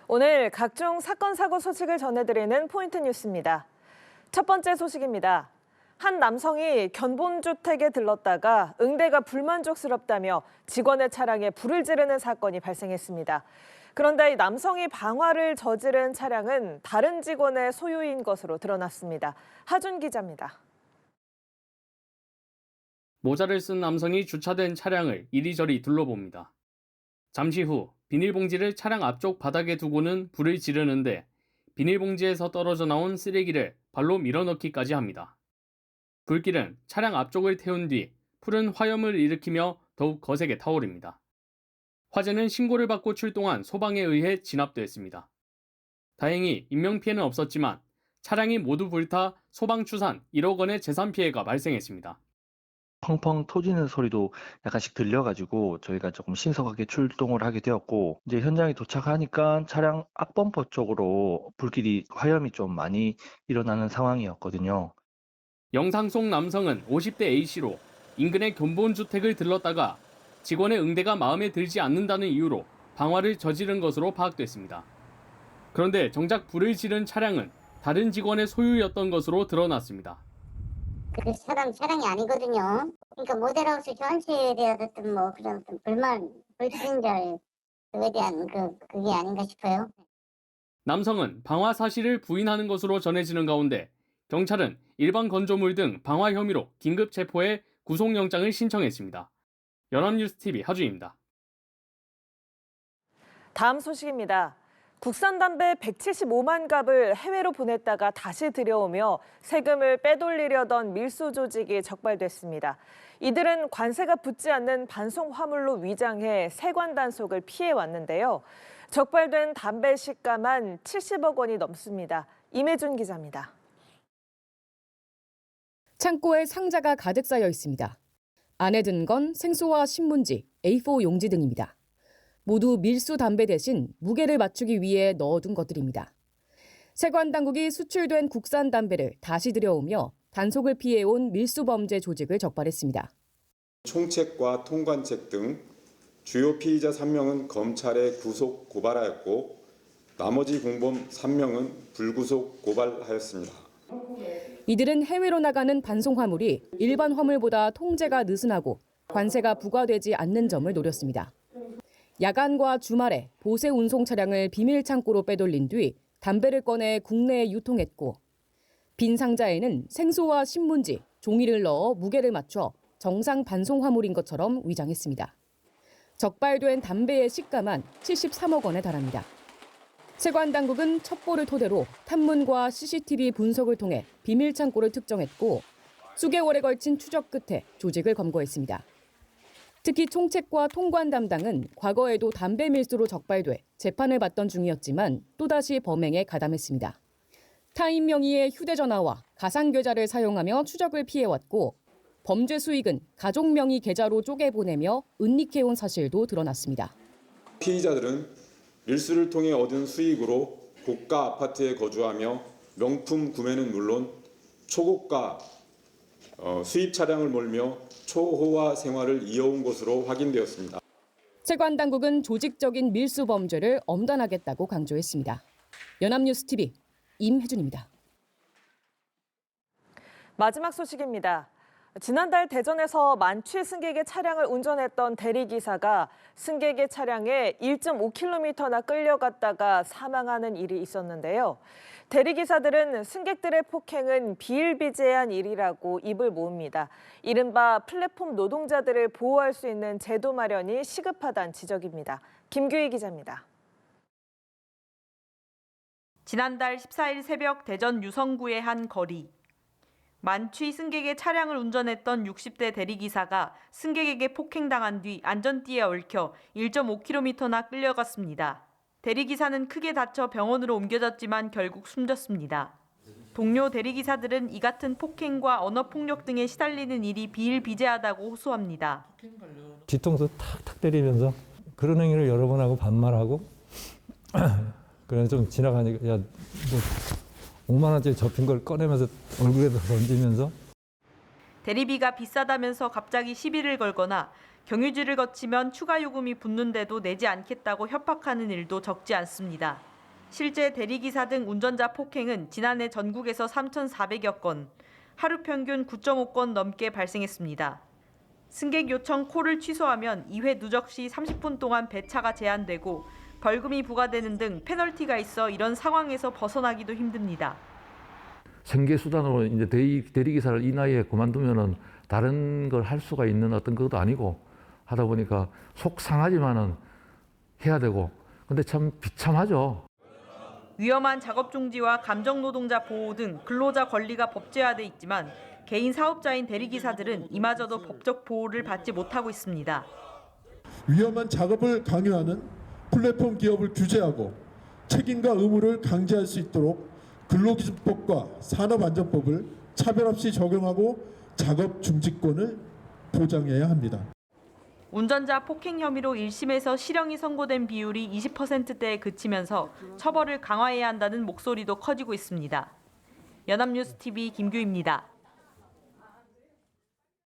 오늘 각종 사건, 사고 소식을 전해드리는 포인트 뉴스입니다. 첫 번째 소식입니다. 한 남성이 견본주택에 들렀다가 응대가 불만족스럽다며 직원의 차량에 불을 지르는 사건이 발생했습니다. 그런데 이 남성이 방화를 저지른 차량은 다른 직원의 소유인 것으로 드러났습니다. 하준 기자입니다. 모자를 쓴 남성이 주차된 차량을 이리저리 둘러봅니다. 잠시 후 비닐봉지를 차량 앞쪽 바닥에 두고는 불을 지르는데 비닐봉지에서 떨어져 나온 쓰레기를 발로 밀어넣기까지 합니다. 불길은 차량 앞쪽을 태운 뒤 푸른 화염을 일으키며 더욱 거세게 타오릅니다. 화재는 신고를 받고 출동한 소방에 의해 진압됐습니다. 다행히 인명피해는 없었지만 차량이 모두 불타 소방 추산 1억 원의 재산 피해가 발생했습니다. 펑펑 터지는 소리도 약간씩 들려가지고 저희가 조금 신속하게 출동을 하게 되었고, 이제 현장에 도착하니까 차량 앞범퍼 쪽으로 불길이 화염이 좀 많이 일어나는 상황이었거든요. 영상 속 남성은 50대 A씨로 인근의 견본주택을 들렀다가 직원의 응대가 마음에 들지 않는다는 이유로 방화를 저지른 것으로 파악됐습니다. 그런데 정작 불을 지른 차량은 다른 직원의 소유였던 것으로 드러났습니다. 그 차량이 아니거든요. 그러니까 모델하우스 전체에 대한 어떤 뭐 그런 어떤 불친절 그에 대한 그게 아닌가 싶어요. 남성은 방화 사실을 부인하는 것으로 전해지는 가운데 경찰은 일반 건조물 등 방화 혐의로 긴급 체포해 구속영장을 신청했습니다. 연합뉴스TV 하준입니다. 다음 소식입니다. 국산 담배 175만 갑을 해외로 보냈다가 다시 들여오며 세금을 빼돌리려던 밀수 조직이 적발됐습니다. 이들은 관세가 붙지 않는 반송 화물로 위장해 세관 단속을 피해왔는데요. 적발된 담배 시가만 70억 원이 넘습니다. 임혜준 기자입니다. 창고에 상자가 가득 쌓여 있습니다. 안에 든 건 생소와 신문지, A4 용지 등입니다. 모두 밀수 담배 대신 무게를 맞추기 위해 넣어둔 것들입니다. 세관 당국이 수출된 국산 담배를 다시 들여오며 단속을 피해온 밀수 범죄 조직을 적발했습니다. 총책과 통관책 등 주요 피의자 3명은 검찰에 구속 고발하였고 나머지 공범 3명은 불구속 고발하였습니다. 이들은 해외로 나가는 반송 화물이 일반 화물보다 통제가 느슨하고 관세가 부과되지 않는 점을 노렸습니다. 야간과 주말에 보세 운송 차량을 비밀 창고로 빼돌린 뒤 담배를 꺼내 국내에 유통했고 빈 상자에는 생소와 신문지, 종이를 넣어 무게를 맞춰 정상 반송 화물인 것처럼 위장했습니다. 적발된 담배의 시가만 73억 원에 달합니다. 세관 당국은 첩보를 토대로 탐문과 CCTV 분석을 통해 비밀 창고를 특정했고 수개월에 걸친 추적 끝에 조직을 검거했습니다. 특히 총책과 통관 담당은 과거에도 담배 밀수로 적발돼 재판을 받던 중이었지만 또다시 범행에 가담했습니다. 타인 명의의 휴대전화와 가상계좌를 사용하며 추적을 피해왔고 범죄 수익은 가족 명의 계좌로 쪼개보내며 은닉해온 사실도 드러났습니다. 피의자들은 밀수를 통해 얻은 수익으로 고가 아파트에 거주하며 명품 구매는 물론 초고가 수입 차량을 몰며 초호화 생활을 이어온 것으로 확인되었습니다. 세관 당국은 조직적인 밀수 범죄를 엄단하겠다고 강조했습니다. 연합뉴스TV 임혜준입니다. 마지막 소식입니다. 지난달 대전에서 만취 승객의 차량을 운전했던 대리기사가 승객의 차량에 1.5km나 끌려갔다가 사망하는 일이 있었는데요. 대리기사들은 승객들의 폭행은 비일비재한 일이라고 입을 모읍니다. 이른바 플랫폼 노동자들을 보호할 수 있는 제도 마련이 시급하다는 지적입니다. 김규희 기자입니다. 지난달 14일 새벽 대전 유성구의 한 거리. 만취 승객의 차량을 운전했던 60대 대리기사가 승객에게 폭행당한 뒤 안전띠에 얽혀 1.5km나 끌려갔습니다. 대리기사는 크게 다쳐 병원으로 옮겨졌지만 결국 숨졌습니다. 동료 대리기사들은 이 같은 폭행과 언어폭력 등에 시달리는 일이 비일비재하다고 호소합니다. 뒤통수 탁탁 때리면서 그런 행위를 여러 번 하고 반말하고 그래서 좀 지나가니까 야, 뭐 5만 원짜리 접힌 걸 꺼내면서 얼굴에다 던지면서 대리비가 비싸다면서 갑자기 시비를 걸거나 경유지를 거치면 추가 요금이 붙는데도 내지 않겠다고 협박하는 일도 적지 않습니다. 실제 대리기사 등 운전자 폭행은 지난해 전국에서 3,400여 건, 하루 평균 9.5건 넘게 발생했습니다. 승객 요청 콜을 취소하면 2회 누적 시 30분 동안 배차가 제한되고 벌금이 부과되는 등 페널티가 있어 이런 상황에서 벗어나기도 힘듭니다. 생계 수단으로 이제 대리기사를 이 나이에 그만두면은 다른 걸 할 수가 있는 어떤 것도 아니고 하다 보니까 속 상하지만은 해야 되고 근데 참 비참하죠. 위험한 작업 중지와 감정 노동자 보호 등 근로자 권리가 법제화돼 있지만 개인 사업자인 대리기사들은 이마저도 법적 보호를 받지 못하고 있습니다. 위험한 작업을 강요하는 플랫폼 기업을 규제하고 책임과 의무를 강제할 수 있도록 근로기준법과 산업안전법을 차별 없이 적용하고 작업 중지권을 보장해야 합니다. 운전자 폭행 혐의로 1심에서 실형이 선고된 비율이 20%대에 그치면서 처벌을 강화해야 한다는 목소리도 커지고 있습니다. 연합뉴스 TV 김규입니다.